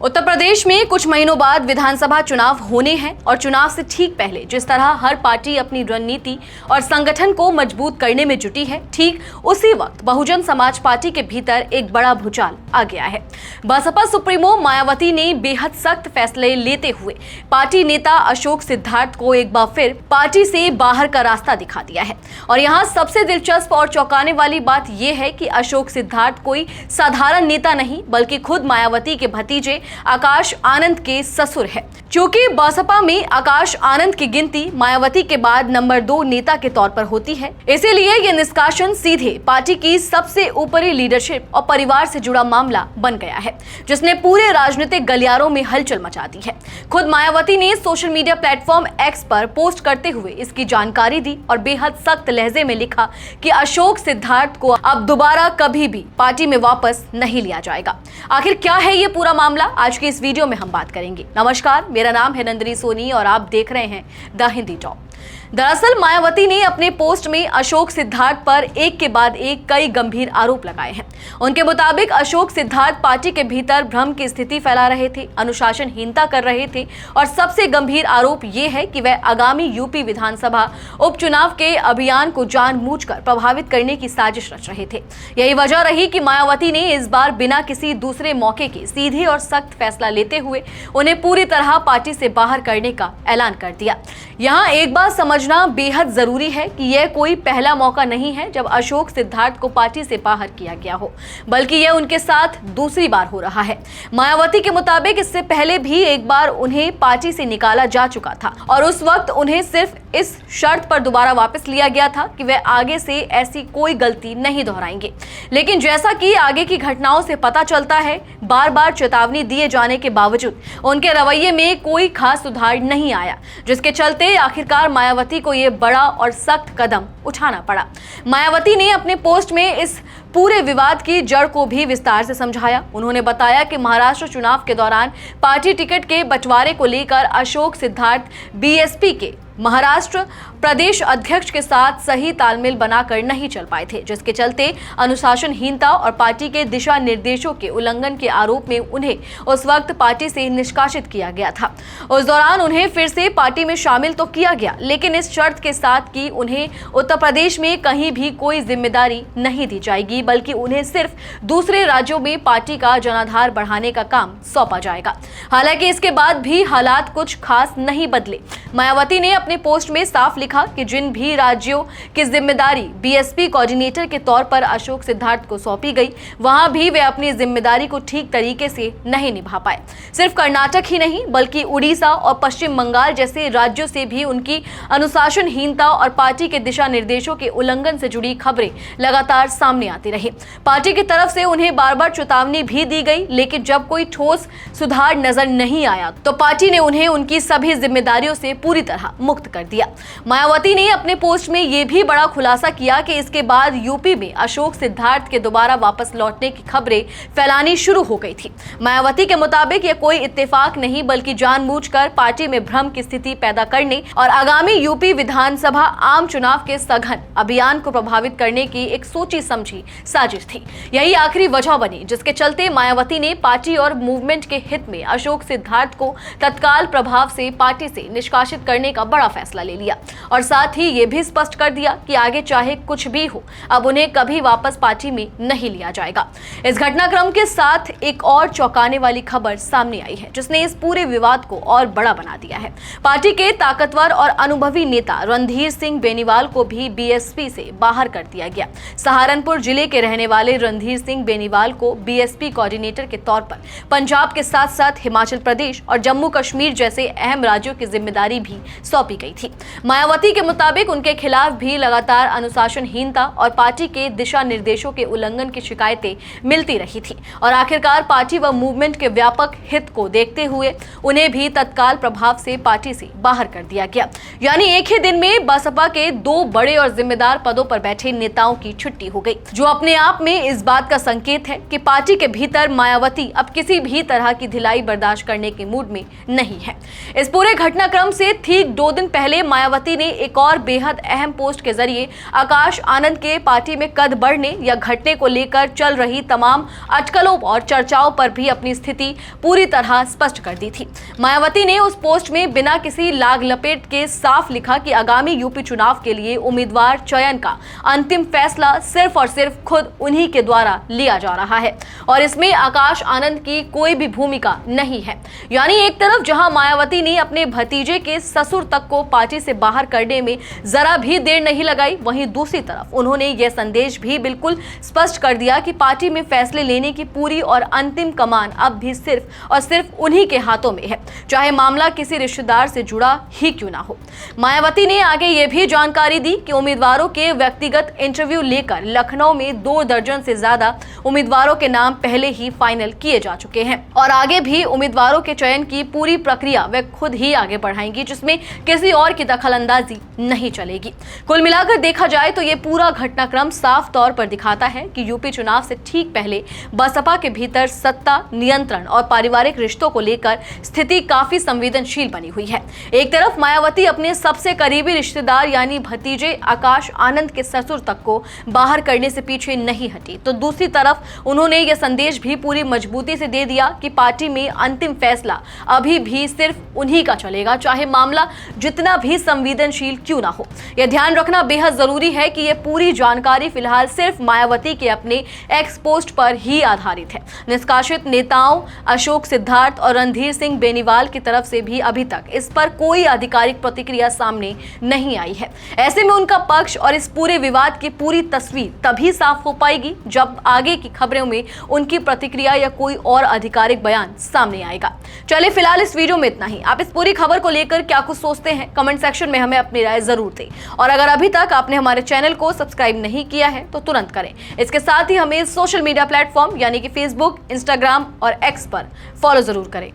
उत्तर प्रदेश में कुछ महीनों बाद विधानसभा चुनाव होने हैं और चुनाव से ठीक पहले जिस तरह हर पार्टी अपनी रणनीति और संगठन को मजबूत करने में जुटी है, ठीक उसी वक्त बहुजन समाज पार्टी के भीतर एक बड़ा भूचाल आ गया है। बसपा सुप्रीमो मायावती ने बेहद सख्त फैसले लेते हुए पार्टी नेता अशोक सिद्धार्थ को एक बार फिर पार्टी से बाहर का रास्ता दिखा दिया है। और यहाँ सबसे दिलचस्प और चौंकाने वाली बात यह है कि अशोक सिद्धार्थ कोई साधारण नेता नहीं बल्कि खुद मायावती के भतीजे आकाश आनंद के ससुर है। क्योंकि बसपा में आकाश आनंद की गिनती मायावती के बाद नंबर 2 नेता के तौर पर होती है, इसीलिए यह निष्कासन सीधे पार्टी की सबसे ऊपरी लीडरशिप और परिवार से जुड़ा मामला बन गया है, जिसने पूरे राजनीतिक गलियारों में हलचल मचा दी है। खुद मायावती ने सोशल मीडिया प्लेटफॉर्म एक्स पर पोस्ट करते हुए इसकी जानकारी दी और बेहद सख्त लहजे में लिखा कि अशोक सिद्धार्थ को अब दोबारा कभी भी पार्टी में वापस नहीं लिया जाएगा। आखिर क्या है ये पूरा मामला, आज के इस वीडियो में हम बात करेंगे। नमस्कार, मेरा नाम है नंदिनी सोनी और आप देख रहे हैं द हिंदी टॉप। दरअसल मायावती ने अपने पोस्ट में अशोक सिद्धार्थ पर एक के बाद एक कई गंभीर आरोप लगाए हैं। उनके मुताबिक अशोक सिद्धार्थ पार्टी के भीतर भ्रम की स्थिति फैला रहे थे, अनुशासनहीनता कर रहे थे और सबसे गंभीर आरोप यह है कि वह आगामी यूपी विधानसभा उपचुनाव के अभियान को जानबूझकर प्रभावित करने की साजिश रच रहे थे। यही वजह रही कि मायावती ने इस बार बिना किसी दूसरे मौके के सीधे और सख्त फैसला लेते हुए उन्हें पूरी तरह पार्टी से बाहर करने का ऐलान कर दिया। यहाँ एक बात समझना बेहद जरूरी है कि यह कोई पहला मौका नहीं है जब अशोक सिद्धार्थ को पार्टी से बाहर किया गया हो, बल्कि यह उनके साथ दूसरी बार हो रहा है। मायावती के मुताबिक इससे पहले भी एक बार उन्हें पार्टी से निकाला जा चुका था और उस वक्त उन्हें सिर्फ इस शर्त पर दोबारा वापस लिया गया था कि वह आगे से ऐसी कोई गलती नहीं दोहराएंगे। लेकिन जैसा कि आगे की घटनाओं से पता चलता है, बार बार चेतावनी दिए जाने के बावजूद उनके रवैये में कोई खास सुधार नहीं आया, जिसके चलते आखिरकार मायावती को यह बड़ा और सख्त कदम उठाना पड़ा। मायावती ने अपने पोस्ट में इस पूरे विवाद की जड़ को भी विस्तार से समझाया। उन्होंने बताया कि महाराष्ट्र चुनाव के दौरान पार्टी टिकट के बंटवारे को लेकर अशोक सिद्धार्थ बीएसपी के महाराष्ट्र प्रदेश अध्यक्ष के साथ सही तालमेल बनाकर नहीं चल पाए थे, जिसके चलते अनुशासनहीनता और पार्टी के दिशा निर्देशों के उल्लंघन के आरोप में उन्हें उस वक्त पार्टी से निष्कासित किया गया था। उस दौरान उन्हें फिर से पार्टी में शामिल तो किया गया, लेकिन इस शर्त के साथ कि उन्हें उत्तर प्रदेश में कहीं भी कोई जिम्मेदारी नहीं दी जाएगी, बल्कि उन्हें सिर्फ दूसरे राज्यों में पार्टी का जनाधार बढ़ाने का काम सौंपा जाएगा। हालांकि इसके बाद भी हालात कुछ खास नहीं बदले। मायावती ने अपने पोस्ट में साफ लिखा कि जिन भी राज्यों की जिम्मेदारी बीएसपी कोऑर्डिनेटर के तौर पर अशोक सिद्धार्थ को सौंपी गई, वहां भी वे अपनी जिम्मेदारी को ठीक तरीके से नहीं निभा पाए। सिर्फ कर्नाटक ही नहीं बल्कि उड़ीसा और पश्चिम बंगाल जैसे राज्यों से भी उनकी अनुशासनहीनता और पार्टी के दिशा निर्देशों के उल्लंघन से जुड़ी खबरें लगातार सामने आती रही। पार्टी की तरफ से उन्हें बार बार चेतावनी भी दी गई, लेकिन जब कोई ठोस सुधार नजर नहीं आया तो पार्टी ने उन्हें उनकी सभी जिम्मेदारियों से पूरी तरह मुक्त कर दिया। मायावती ने अपने पोस्ट में यह भी बड़ा खुलासा किया कि इसके बाद यूपी में अशोक सिद्धार्थ के दोबारा वापस लौटने की खबरें फैलानी शुरू हो गई थी। मायावती के मुताबिक यह कोई इत्तेफाक नहीं बल्कि जानबूझकर पार्टी में भ्रम की स्थिति पैदा करने और आगामी यूपी विधानसभा आम चुनाव के सघन अभियान को प्रभावित करने की एक सोची समझी साजिश थी। यही आखिरी वजह बनी जिसके चलते मायावती ने पार्टी और मूवमेंट के हित में अशोक सिद्धार्थ को तत्काल प्रभाव से पार्टी से निष्कासित करने का बड़ा फैसला ले लिया और साथ ही ये भी स्पष्ट कर दिया कि आगे चाहे कुछ भी हो, अब उन्हें कभी वापस पार्टी में नहीं लिया जाएगा। इस घटनाक्रम के साथ एक और चौंकाने वाली खबर सामने आई है, जिसने इस पूरे विवाद को और बड़ा बना दिया है। पार्टी के ताकतवर और अनुभवी नेता रणधीर सिंह बेनीवाल को भी बीएसपी से बाहर कर दिया गया। सहारनपुर जिले के रहने वाले रणधीर सिंह बेनीवाल को बीएसपी कोऑर्डिनेटर के तौर पर पंजाब के साथ साथ हिमाचल प्रदेश और जम्मू कश्मीर जैसे अहम राज्यों की जिम्मेदारी भी सौंपी गई थी। मायावती के मुताबिक उनके खिलाफ भी लगातार अनुशासनहीनता और पार्टी के दिशा निर्देशों के उल्लंघन की शिकायतें मिलती रही थी और आखिरकार पार्टी व मूवमेंट के व्यापक हित को देखते हुए उन्हें भी तत्काल प्रभाव से पार्टी से बाहर कर दिया गया। यानी एक ही दिन में बसपा के 2 बड़े और जिम्मेदार पदों पर बैठे नेताओं की छुट्टी हो गई, जो अपने आप में इस बात का संकेत है कि पार्टी के भीतर मायावती अब किसी भी तरह की ढिलाई बर्दाश्त करने के मूड में नहीं है। इस पूरे घटनाक्रम से ठीक 2 दिन पहले मायावती ने एक और बेहद अहम पोस्ट के जरिए आकाश आनंद के पार्टी में कद बढ़ने या घटने को लेकर चल रही तमाम अटकलों और चर्चाओं पर भी अपनी स्थिति पूरी तरह स्पष्ट कर दी थी। मायावती ने उस पोस्ट में बिना किसी लाग लपेट के साफ लिखा कि आगामी यूपी चुनाव के लिए उम्मीदवार चयन का अंतिम फैसला सिर्फ और सिर्फ खुद उन्हीं के द्वारा लिया जा रहा है और इसमें आकाश आनंद की कोई भी भूमिका नहीं है। यानी एक तरफ जहां मायावती ने अपने भतीजे के ससुर तक को पार्टी से बाहर करने में जरा भी देर नहीं लगाई, वहीं दूसरी तरफ उन्होंने यह संदेश भी बिल्कुल स्पष्ट कर दिया कि पार्टी में फैसले लेने की पूरी और अंतिम कमान अब भी सिर्फ और सिर्फ उन्हीं के हाथों में है, चाहे मामला किसी रिश्तेदार से जुड़ा ही क्यों ना हो। मायावती ने आगे यह भी जानकारी दी कि उम्मीदवारों के व्यक्तिगत इंटरव्यू लेकर लखनऊ में 2 दर्जन से ज्यादा उम्मीदवारों के नाम पहले ही फाइनल किए जा चुके हैं और आगे भी उम्मीदवारों के चयन की पूरी प्रक्रिया वे खुद ही आगे बढ़ाएंगी, जिसमें किसी और की दखलंदाजी नहीं चलेगी। कुल मिलाकर देखा जाए तो ये पूरा घटनाक्रम साफ तौर पर दिखाता है कि यूपी चुनाव से ठीक पहले बसपा के भीतर सत्ता, नियंत्रण और पारिवारिक रिश्तों को लेकर स्थिति काफी संवेदनशील बनी हुई है। एक तरफ मायावती अपने सबसे करीबी रिश्तेदार यानी भतीजे आकाश आनंद के ससुर तक को बाहर करने से पीछे नहीं हटी, तो दूसरी तरफ उन्होंने यह संदेश भी पूरी मजबूती से दे दिया कि पार्टी में अंतिम फैसला अभी भी सिर्फ उन्हीं का चलेगा, चाहे मामला जितना भी संवेदनशील क्यों ना हो। यह ध्यान रखना बेहद जरूरी है कि यह पूरी जानकारी फिलहाल सिर्फ मायावती के अपने एक्स पोस्ट पर ही आधारित है। निष्कासित नेताओं अशोक सिद्धार्थ और रणधीर सिंह बेनीवाल की तरफ से भी अभी तक इस पर कोई आधिकारिक प्रतिक्रिया सामने नहीं आई है। ऐसे में उनका पक्ष और इस पूरे विवाद की पूरी तस्वीर तभी साफ हो पाएगी जब आगे की खबरों में उनकी प्रतिक्रिया या कोई और आधिकारिक बयान सामने आएगा। चलिए फिलहाल इस वीडियो में इतना ही। आप इस पूरी खबर को लेकर क्या कुछ सोचते हैं कमेंट सेक्शन में हमें अपनी राय जरूर दें और अगर अभी तक आपने हमारे चैनल को सब्सक्राइब नहीं किया है तो तुरंत करें। इसके साथ ही हमें सोशल मीडिया प्लेटफॉर्म यानी कि फेसबुक, इंस्टाग्राम और एक्स पर फॉलो जरूर करें।